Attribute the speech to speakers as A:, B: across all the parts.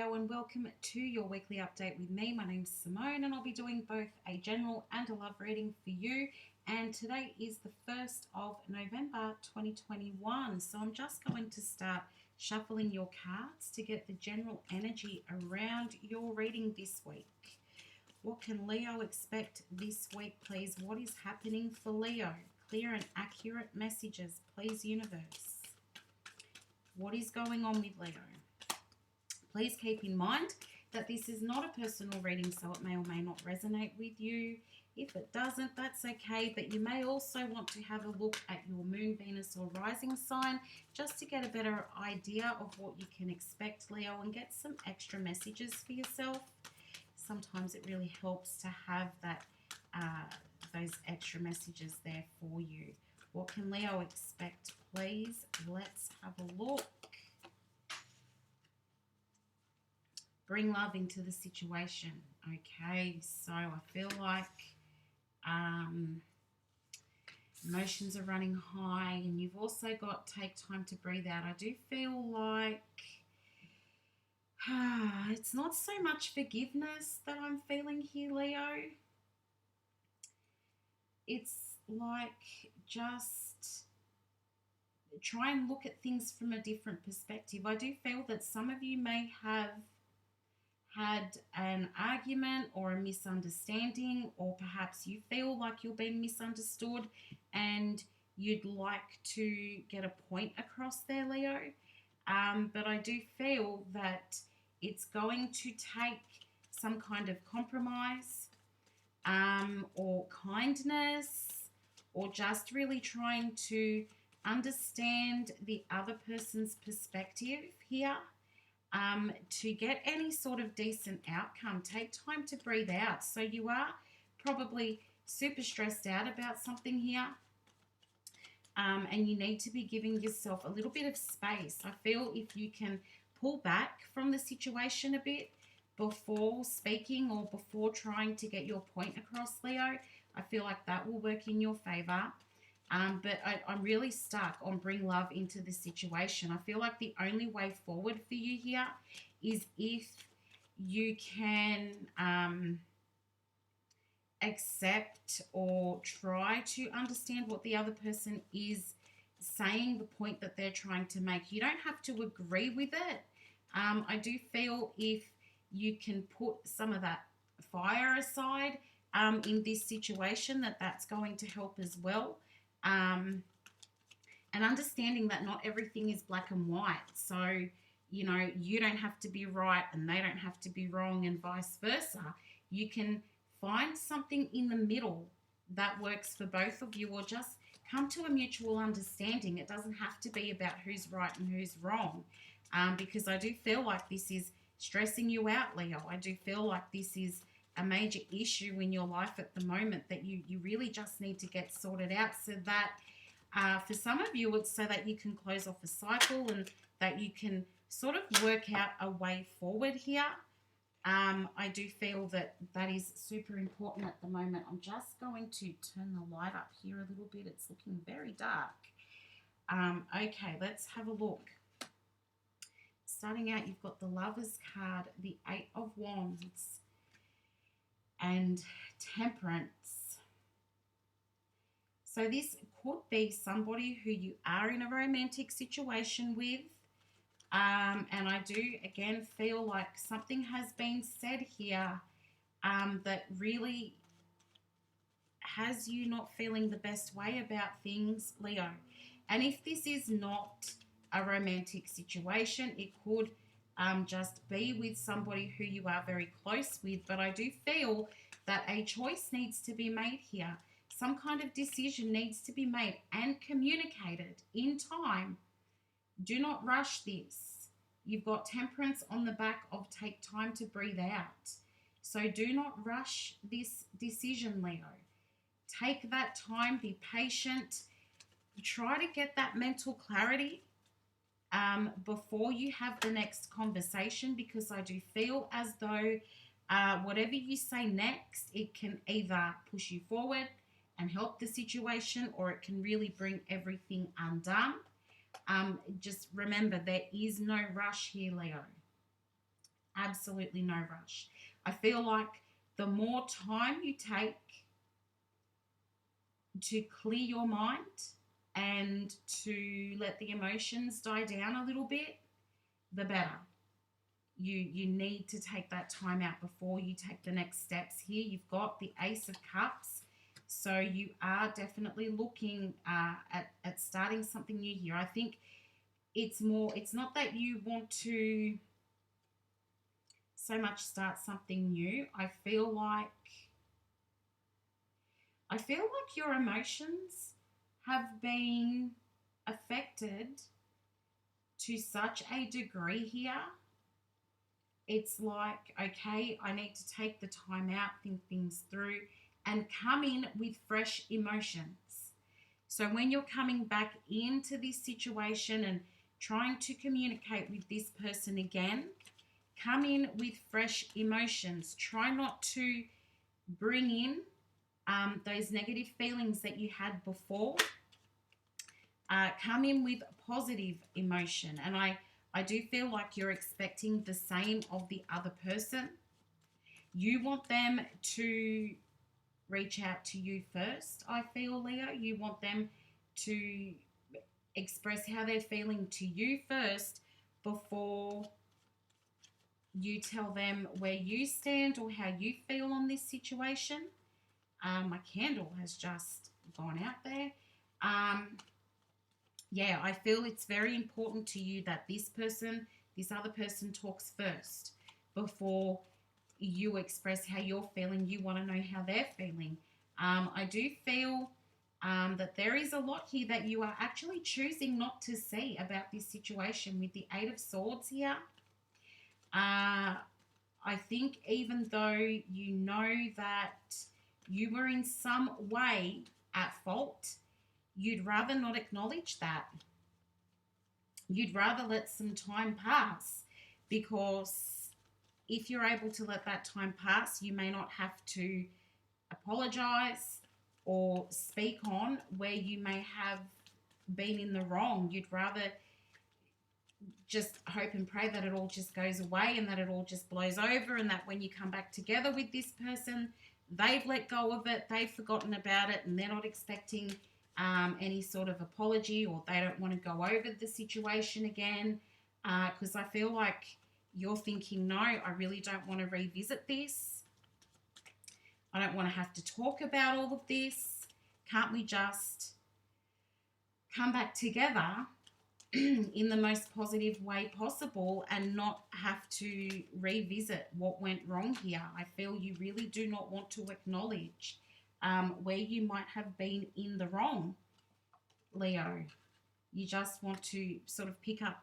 A: Leo, and welcome to your weekly update with me. My name's Simone, and I'll be doing both a general and a love reading for you. And today is the 1st of November 2021. So I'm just going to start shuffling your cards to get the general energy around your reading this week. What can Leo expect this week, please? What is happening for Leo? Clear and accurate messages, please, universe. What is going on with Leo? Please keep in mind that this is not a personal reading, so it may or may not resonate with you. If it doesn't, that's okay, but you may also want to have a look at your moon, Venus, or rising sign just to get a better idea of what you can expect, Leo, and get some extra messages for yourself. Sometimes it really helps to have that those extra messages there for you. What can Leo expect, please? Let's have a look. Bring love into the situation. Okay, so I feel like emotions are running high, and you've also got take time to breathe out. I do feel like it's not so much forgiveness that I'm feeling here, Leo. It's like just try and look at things from a different perspective. I do feel that some of you may have had an argument or a misunderstanding, or perhaps you feel like you're being misunderstood and you'd like to get a point across there, Leo. But I do feel that it's going to take some kind of compromise or kindness, or just really trying to understand the other person's perspective here. To get any sort of decent outcome, take time to breathe out. So you are probably super stressed out about something here, and you need to be giving yourself a little bit of space. I feel if you can pull back from the situation a bit before speaking or before trying to get your point across, Leo, I feel like that will work in your favor. But I'm really stuck on bring love into the situation. I feel like the only way forward for you here is if you can accept or try to understand what the other person is saying, the point that they're trying to make. You don't have to agree with it. I do feel if you can put some of that fire aside in this situation, that's going to help as well. And understanding that not everything is black and white. So, you know, you don't have to be right and they don't have to be wrong, and vice versa. You can find something in the middle that works for both of you, or just come to a mutual understanding. It doesn't have to be about who's right and who's wrong, because I do feel like this is stressing you out, Leo. I do feel like this is a major issue in your life at the moment that you really just need to get sorted out, so that for some of you it's so that you can close off a cycle and that you can sort of work out a way forward here. I do feel that is super important at the moment. I'm just going to turn the light up here a little bit. It's looking very dark. Okay, let's have a look. Starting out, you've got the Lovers card, the 8 of Wands, and Temperance. So this could be somebody who you are in a romantic situation with. And I do, again, feel like something has been said here that really has you not feeling the best way about things, Leo. And if this is not a romantic situation, it could just be with somebody who you are very close with. But I do feel that a choice needs to be made here. Some kind of decision needs to be made and communicated in time. Do not rush this. You've got Temperance on the back of take time to breathe out. So do not rush this decision, Leo. Take that time, be patient. Try to get that mental clarity before you have the next conversation, because I do feel as though whatever you say next, it can either push you forward and help the situation, or it can really bring everything undone. Just remember, there is no rush here, Leo. absolutely no rush. I feel like the more time you take to clear your mind and to let the emotions die down a little bit, the better. You need to take that time out before you take the next steps here. You've got the Ace of Cups, so you are definitely looking at starting something new here. I think it's not that you want to so much start something new. I feel like your emotions have been affected to such a degree here. It's like, okay, I need to take the time out, think things through, and come in with fresh emotions. So when you're coming back into this situation and trying to communicate with this person again, come in with fresh emotions. Try not to bring in those negative feelings that you had before. Come in with positive emotion. And I do feel like you're expecting the same of the other person. You want them to reach out to you first, I feel, Leo. You want them to express how they're feeling to you first before you tell them where you stand or how you feel on this situation. My candle has just gone out there. Yeah, I feel it's very important to you that this other person talks first before you express how you're feeling. You want to know how they're feeling. I do feel that there is a lot here that you are actually choosing not to see about this situation with the Eight of Swords here. I think even though you know that you were in some way at fault, you'd rather not acknowledge that. You'd rather let some time pass, because if you're able to let that time pass, you may not have to apologize or speak on where you may have been in the wrong. You'd rather just hope and pray that it all just goes away and that it all just blows over, and that when you come back together with this person, they've let go of it, they've forgotten about it, and they're not expecting any sort of apology, or they don't want to go over the situation again, because I feel like you're thinking, no, I really don't want to revisit this. I don't want to have to talk about all of this. Can't we just come back together in the most positive way possible and not have to revisit what went wrong here? I feel you really do not want to acknowledge where you might have been in the wrong, Leo. You just want to sort of pick up,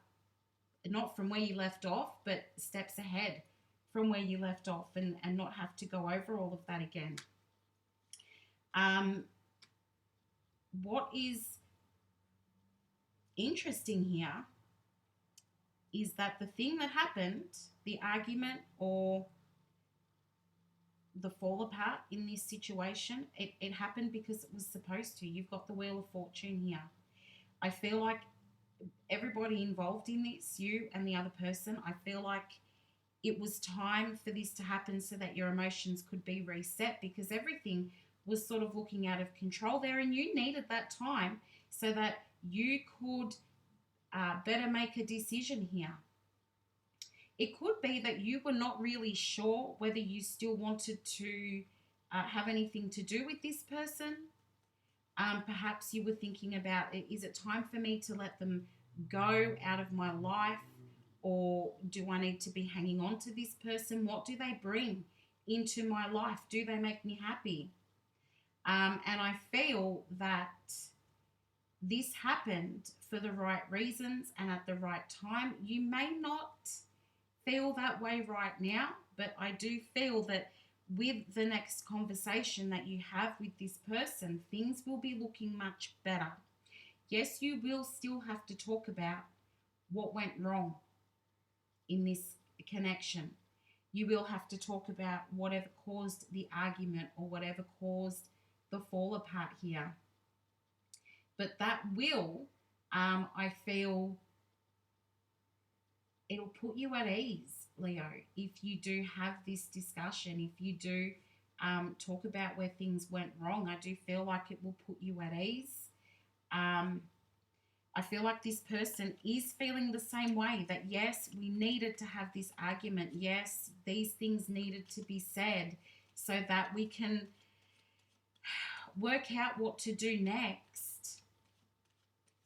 A: not from where you left off, but steps ahead from where you left off, and not have to go over all of that again. What is interesting here is that the thing that happened, the argument or the fall apart in this situation, it happened because it was supposed to. You've got the Wheel of Fortune here. I feel like everybody involved in this, you and the other person, I feel like it was time for this to happen so that your emotions could be reset, because everything was sort of looking out of control there, and you needed that time so that you could better make a decision here. It could be that you were not really sure whether you still wanted to have anything to do with this person. Perhaps you were thinking about, is it time for me to let them go out of my life, or do I need to be hanging on to this person? What do they bring into my life? Do they make me happy? And I feel that this happened for the right reasons and at the right time. You may not feel that way right now, but I do feel that with the next conversation that you have with this person, things will be looking much better. Yes, you will still have to talk about what went wrong in this connection. You will have to talk about whatever caused the argument or whatever caused the fall apart here. But that will, I feel, it'll put you at ease, Leo, if you do have this discussion, if you do talk about where things went wrong. I do feel like it will put you at ease. Um, I feel like this person is feeling the same way, that yes, we needed to have this argument. Yes, these things needed to be said so that we can work out what to do next.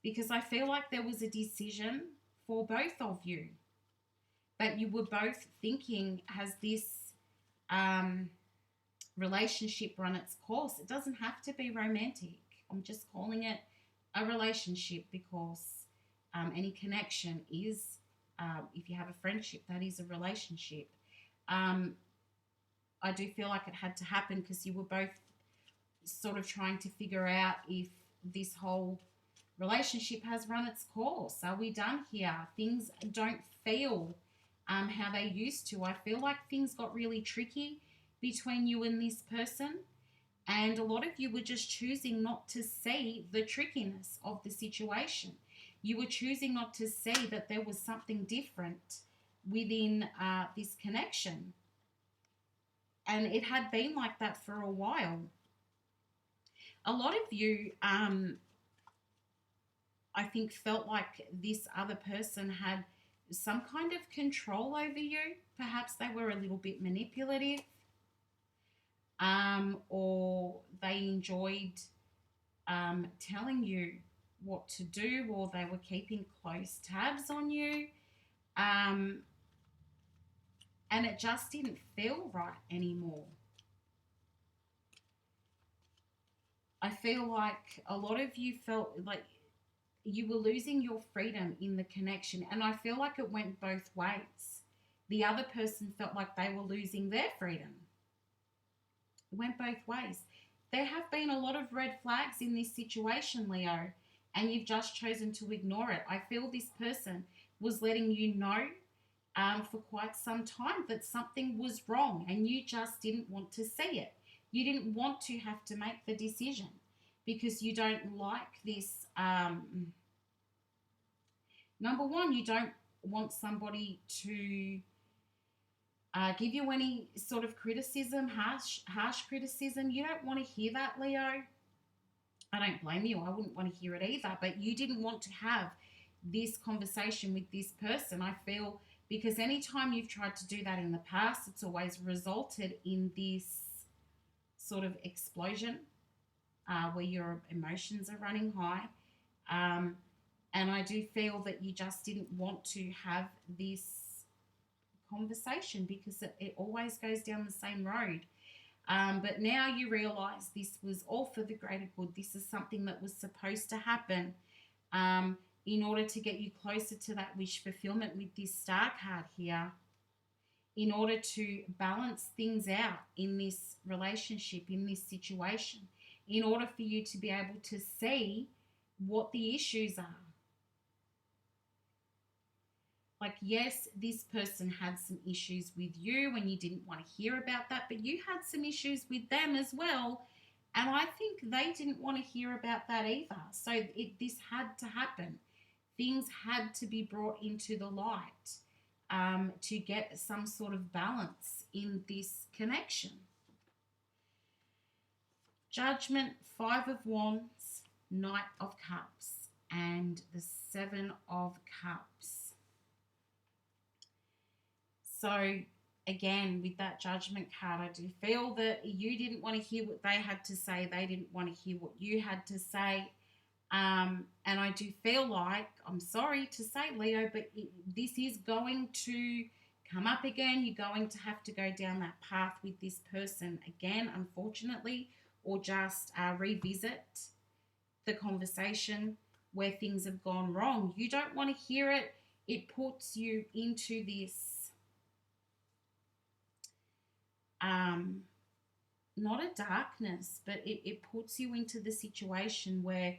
A: Because I feel like there was a decision for both of you, but you were both thinking, has this um, relationship run its course? It doesn't have to be romantic. I'm just calling it a relationship because any connection is, if you have a friendship, that is a relationship. Um, I do feel like it had to happen because you were both sort of trying to figure out if this whole relationship has run its course. Are we done here? Things don't feel how they used to. I feel like things got really tricky between you and this person. And a lot of you were just choosing not to see the trickiness of the situation. You were choosing not to see that there was something different within this connection. And it had been like that for a while. A lot of you, I think, felt like this other person had some kind of control over you. Perhaps they were a little bit manipulative, or they enjoyed telling you what to do, or they were keeping close tabs on you. And it just didn't feel right anymore. I feel like a lot of you felt like you were losing your freedom in the connection, and I feel like it went both ways. The other person felt like they were losing their freedom. It went both ways. There have been a lot of red flags in this situation, Leo, and you've just chosen to ignore it. I feel this person was letting you know for quite some time that something was wrong, and you just didn't want to see it. You didn't want to have to make the decision because you don't like this. Number one, you don't want somebody to give you any sort of criticism, harsh criticism. You don't want to hear that, Leo. I don't blame you. I wouldn't want to hear it either. But you didn't want to have this conversation with this person, I feel, because anytime you've tried to do that in the past, it's always resulted in this sort of explosion where your emotions are running high. And I do feel that you just didn't want to have this conversation because it always goes down the same road. But now you realise this was all for the greater good. This is something that was supposed to happen in order to get you closer to that wish fulfillment with this star card here, in order to balance things out in this relationship, in this situation, in order for you to be able to see what the issues are. Like, yes, this person had some issues with you and you didn't want to hear about that, but you had some issues with them as well. And I think they didn't want to hear about that either. So this had to happen. Things had to be brought into the light to get some sort of balance in this connection. Judgment, Five of Wands, Knight of Cups, and the Seven of Cups. So again, with that Judgment card, I do feel that you didn't want to hear what they had to say. They didn't want to hear what you had to say. And I do feel like, I'm sorry to say, Leo, but this is going to come up again. You're going to have to go down that path with this person again, unfortunately, or just revisit the conversation where things have gone wrong. You don't want to hear it. It puts you into this not a darkness, but it puts you into the situation where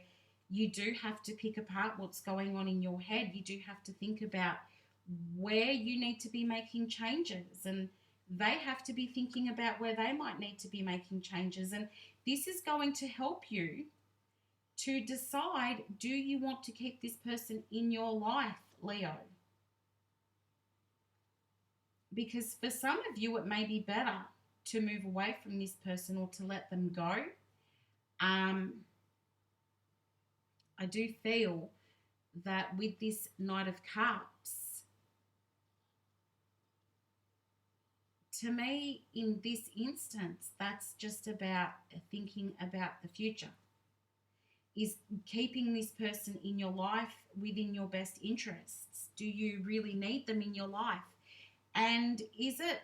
A: you do have to pick apart what's going on in your head. You do have to think about where you need to be making changes, and they have to be thinking about where they might need to be making changes. And this is going to help you to decide, do you want to keep this person in your life, Leo? because for some of you, it may be better to move away from this person or to let them go. Um, I do feel that with this Knight of Cups, to me, in this instance, that's just about thinking about the future. Is keeping this person in your life within your best interests? Do you really need them in your life? And is it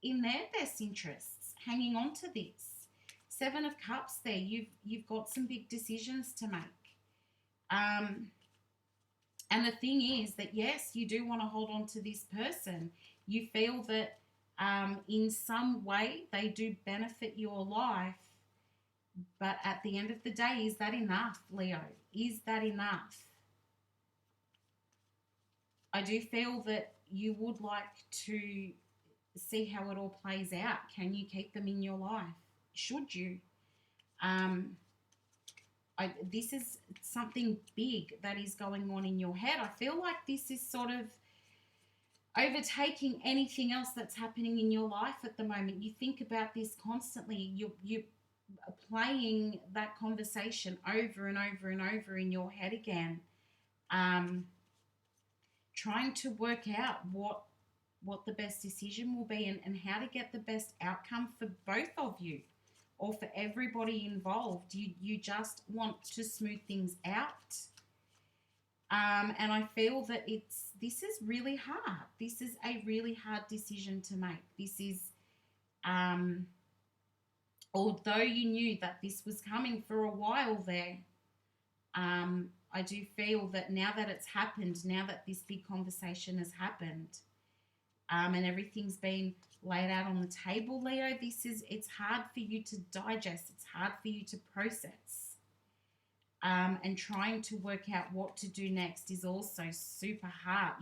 A: in their best interests hanging on to this? Seven of Cups there, you've got some big decisions to make. And the thing is that, yes, you do want to hold on to this person. You feel that in some way they do benefit your life. But at the end of the day, is that enough, Leo? Is that enough? I do feel that you would like to see how it all plays out. Can you keep them in your life? Should you? This is something big that is going on in your head. I feel like this is sort of overtaking anything else that's happening in your life at the moment. You think about this constantly. You playing that conversation over and over and over in your head again, trying to work out what the best decision will be, and how to get the best outcome for both of you or for everybody involved. You just want to smooth things out. And I feel that this is really hard. This is a really hard decision to make. This is, although you knew that this was coming for a while there, I do feel that now that it's happened, now that this big conversation has happened, and everything's been laid out on the table, Leo, it's hard for you to digest. It's hard for you to process. And trying to work out what to do next is also super hard,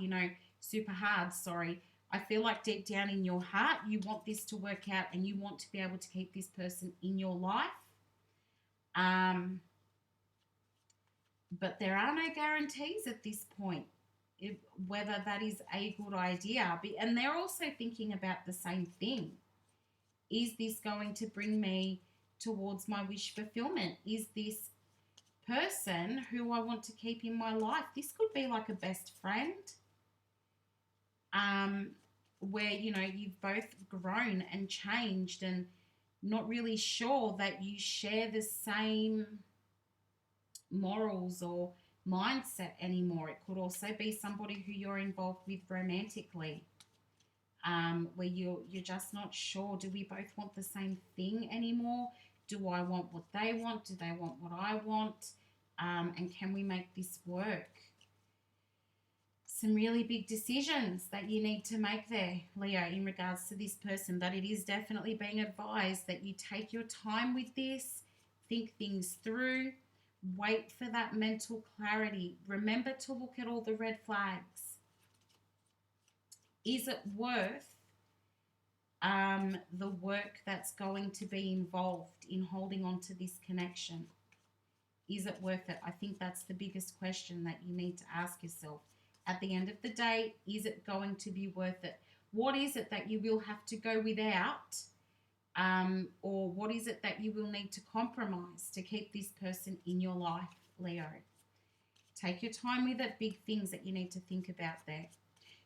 A: sorry. I feel like deep down in your heart, you want this to work out and you want to be able to keep this person in your life. But there are no guarantees at this point whether that is a good idea. And they're also thinking about the same thing. Is this going to bring me towards my wish fulfillment? Is this person who I want to keep in my life? This could be like a best friend, where, you've both grown and changed and not really sure that you share the same morals or mindset anymore. It could also be somebody who you're involved with romantically, where you're just not sure. Do we both want the same thing anymore? Do I want what they want? Do they want what I want? And can we make this work? Some really big decisions that you need to make there, Leo, in regards to this person. But it is definitely being advised that you take your time with this, think things through, wait for that mental clarity. Remember to look at all the red flags. Is it worth the work that's going to be involved in holding on to this connection? Is it worth it? I think that's the biggest question that you need to ask yourself. At the end of the day, is it going to be worth it? What is it that you will have to go without? Or what is it that you will need to compromise to keep this person in your life, Leo? Take your time with it. Big things that you need to think about there.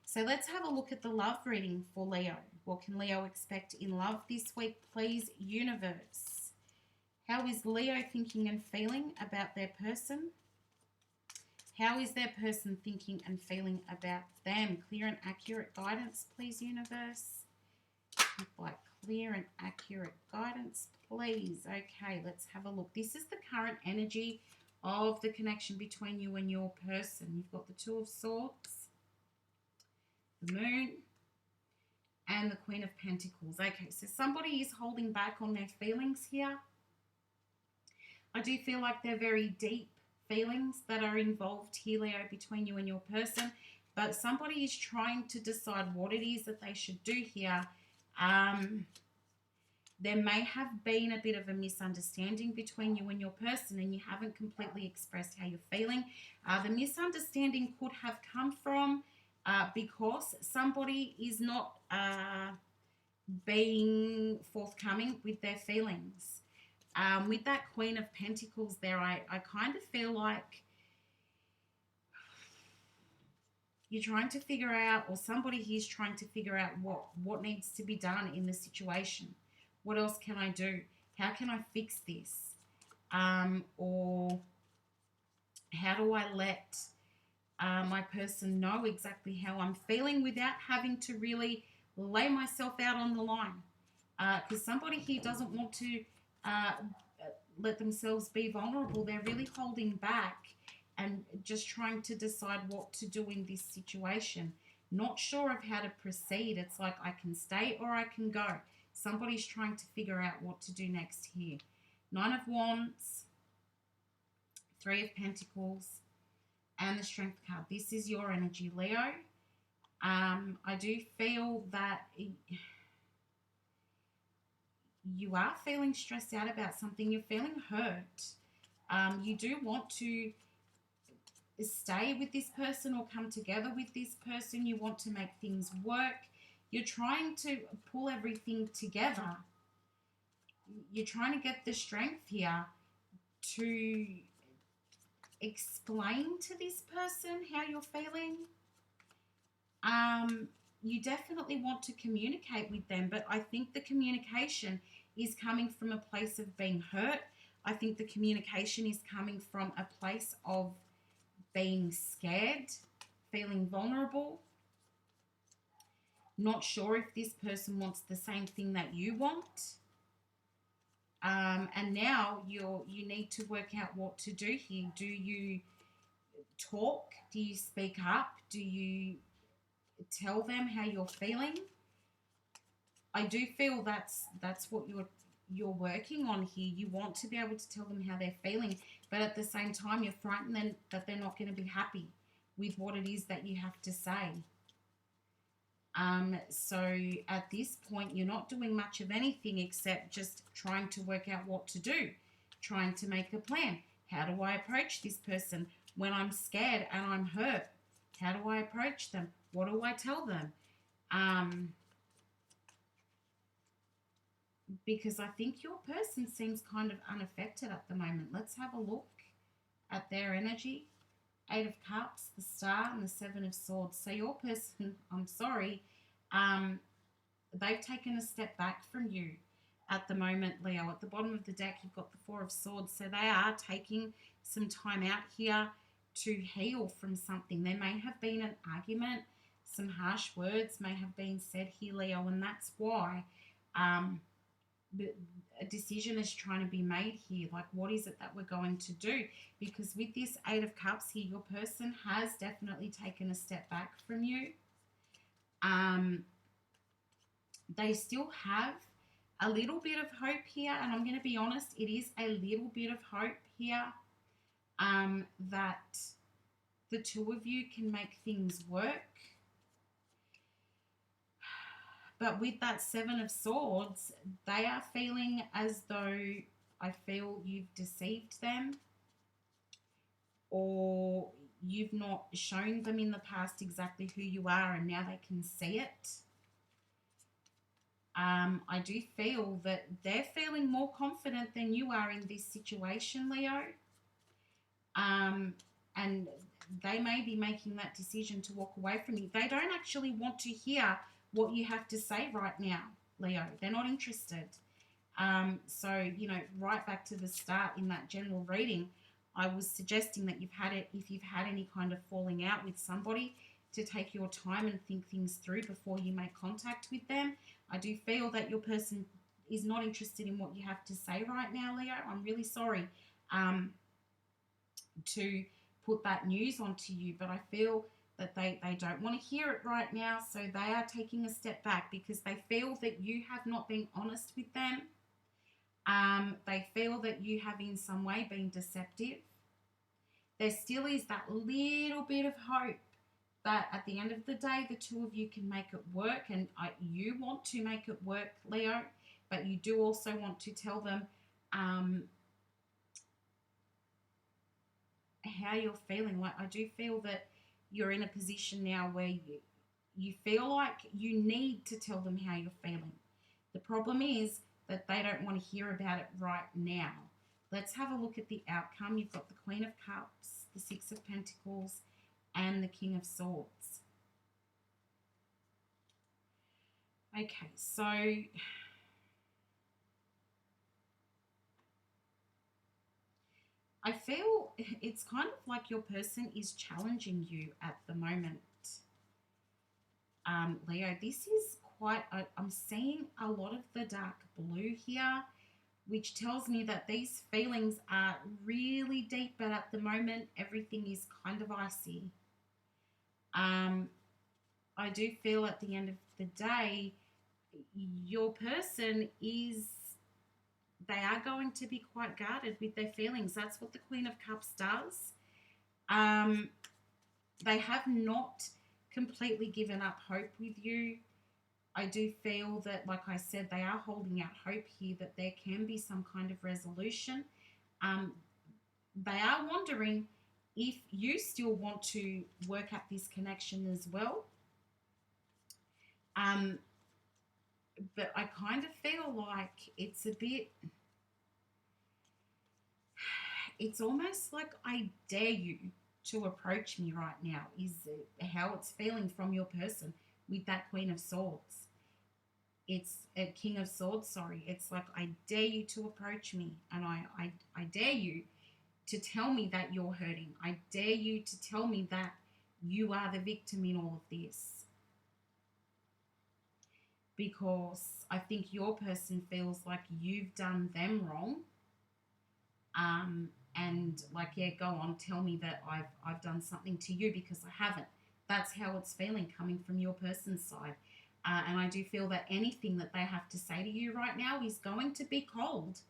A: So let's have a look at the love reading for Leo. What can Leo expect in love this week, please, universe? How is Leo thinking and feeling about their person? How is their person thinking and feeling about them? Clear and accurate guidance, please, universe. Like clear and accurate guidance, please. Okay, let's have a look. This is the current energy of the connection between you and your person. You've got the Two of Swords, the Moon, and the Queen of Pentacles. Okay, so somebody is holding back on their feelings here. I do feel like they're very deep feelings that are involved here, Leo, between you and your person, but somebody is trying to decide what it is that they should do here. There may have been a bit of a misunderstanding between you and your person, and you haven't completely expressed how you're feeling. The misunderstanding could have come from because somebody is not being forthcoming with their feelings. With that Queen of Pentacles there, I kind of feel like you're trying to figure out, or somebody here's trying to figure out what needs to be done in the situation. What else can I do? How can I fix this? Or how do I let my person know exactly how I'm feeling without having to really lay myself out on the line? Because somebody here doesn't want to let themselves be vulnerable. They're really holding back and just trying to decide what to do in this situation. Not sure of how to proceed. It's like I can stay or I can go. Somebody's trying to figure out what to do next here. 9 of Wands, 3 of Pentacles, and the Strength card. This is your energy, Leo. I do feel that you are feeling stressed out about something. You're feeling hurt. You do want to stay with this person or come together with this person. You want to make things work. You're trying to pull everything together. You're trying to get the strength here to explain to this person how you're feeling. You definitely want to communicate with them, but I think the communication is coming from a place of being hurt. I think the communication is coming from a place of being scared, feeling vulnerable, not sure if this person wants the same thing that you want. And now you need to work out what to do here. Do you talk? Do you speak up? Do you tell them how you're feeling? I do feel that's what you're working on here. You want to be able to tell them how they're feeling, but at the same time, you're frightened that they're not going to be happy with what it is that you have to say. So at this point, you're not doing much of anything except just trying to work out what to do, trying to make a plan. How do I approach this person when I'm scared and I'm hurt? How do I approach them? What do I tell them? Because I think your person seems kind of unaffected at the moment. Let's have a look at their energy. 8 of Cups, the Star, and the 7 of Swords. So your person, I'm sorry, they've taken a step back from you at the moment, Leo. At the bottom of the deck, you've got the 4 of Swords. So they are taking some time out here to heal from something. There may have been an argument. Some harsh words may have been said here, Leo, and that's why a decision is trying to be made here. Like, what is it that we're going to do? Because with this 8 of Cups here, your person has definitely taken a step back from you. They still have a little bit of hope here, and I'm going to be honest, it is a little bit of hope here that the two of you can make things work. But with that 7 of Swords, they are feeling as though I feel you've deceived them, or you've not shown them in the past exactly who you are, and now they can see it. I do feel that they're feeling more confident than you are in this situation, Leo. And they may be making that decision to walk away from you. They don't actually want to hear what you have to say right now, Leo. They're not interested. So, you know, right back to the start in that general reading, I was suggesting that if you've had any kind of falling out with somebody, to take your time and think things through before you make contact with them. I do feel that your person is not interested in what you have to say right now, Leo. I'm really sorry to put that news onto you, but I feel that they don't want to hear it right now, so they are taking a step back because they feel that you have not been honest with them. They feel that you have in some way been deceptive. There still is that little bit of hope that at the end of the day, the two of you can make it work, and you want to make it work, Leo, but you do also want to tell them how you're feeling. Like, I do feel that you're in a position now where you feel like you need to tell them how you're feeling. The problem is that they don't want to hear about it right now. Let's have a look at the outcome. You've got the Queen of Cups, the Six of Pentacles, and the King of Swords. Okay, so I feel it's kind of like your person is challenging you at the moment. Leo, this is quite, I'm seeing a lot of the dark blue here, which tells me that these feelings are really deep, but at the moment, everything is kind of icy. I do feel at the end of the day, your person is, they are going to be quite guarded with their feelings. That's what the Queen of Cups does. They have not completely given up hope with you. I do feel that, like I said, they are holding out hope here that there can be some kind of resolution. They are wondering if you still want to work at this connection as well. But I kind of feel like it's a bit, it's almost like I dare you to approach me right now, is how it's feeling from your person with that Queen of Swords. It's a King of Swords, sorry. It's like I dare you to approach me, and I dare you to tell me that you're hurting. I dare you to tell me that you are the victim in all of this. Because I think your person feels like you've done them wrong. And like, yeah, go on, tell me that I've done something to you, because I haven't. That's how it's feeling coming from your person's side. And I do feel that anything that they have to say to you right now is going to be cold.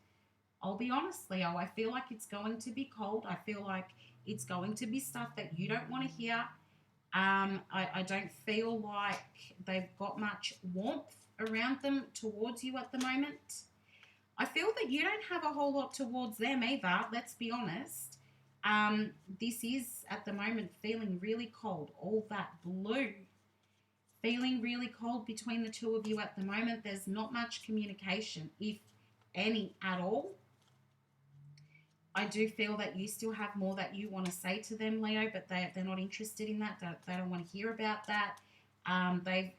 A: I'll be honest, Leo, I feel like it's going to be cold. I feel like it's going to be stuff that you don't want to hear. I don't feel like they've got much warmth around them towards you at the moment. I feel that you don't have a whole lot towards them either, let's be honest. This is, at the moment, feeling really cold. All that blue. Feeling really cold between the two of you at the moment. There's not much communication, if any at all. I do feel that you still have more that you want to say to them, Leo, but they're not interested in that. They don't want to hear about that. They've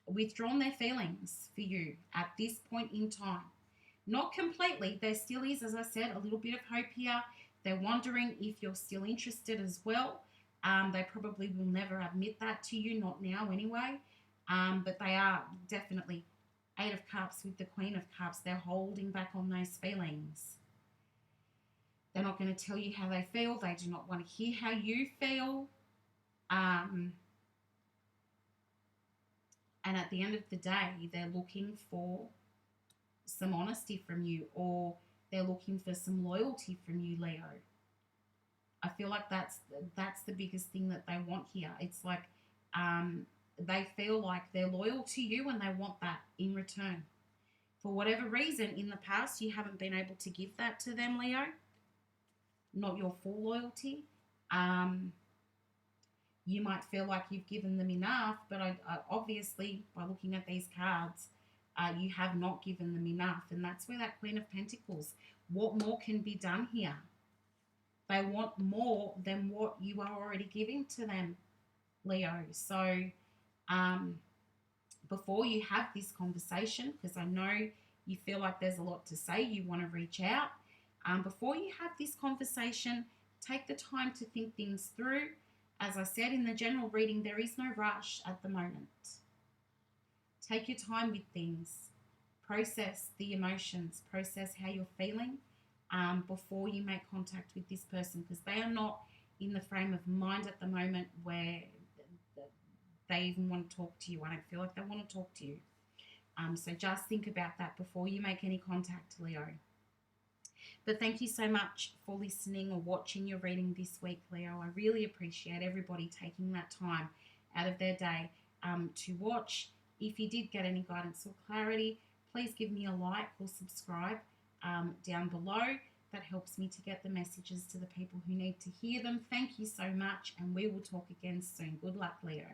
A: withdrawn their feelings for you at this point in time. Not completely. There still is, as I said, a little bit of hope here. They're wondering if you're still interested as well. They probably will never admit that to you, not now anyway. But they are definitely Eight of Cups with the Queen of Cups. They're holding back on those feelings. They're not going to tell you how they feel. They do not want to hear how you feel. And at the end of the day, they're looking for some honesty from you, or they're looking for some loyalty from you, Leo. I feel like that's the biggest thing that they want here. It's like they feel like they're loyal to you and they want that in return. For whatever reason, in the past, you haven't been able to give that to them, Leo. Not your full loyalty. You might feel like you've given them enough, but obviously, by looking at these cards, you have not given them enough. And that's where that Queen of Pentacles, what more can be done here? They want more than what you are already giving to them, Leo. So before you have this conversation, because I know you feel like there's a lot to say, you want to reach out. Before you have this conversation, take the time to think things through. As I said in the general reading, there is no rush at the moment. Take your time with things. Process the emotions. Process how you're feeling before you make contact with this person, because they are not in the frame of mind at the moment where they even want to talk to you. I don't feel like they want to talk to you. So just think about that before you make any contact, Leo. But thank you so much for listening or watching your reading this week, Leo. I really appreciate everybody taking that time out of their day to watch. If you did get any guidance or clarity, please give me a like or subscribe down below. That helps me to get the messages to the people who need to hear them. Thank you so much, and we will talk again soon. Good luck, Leo.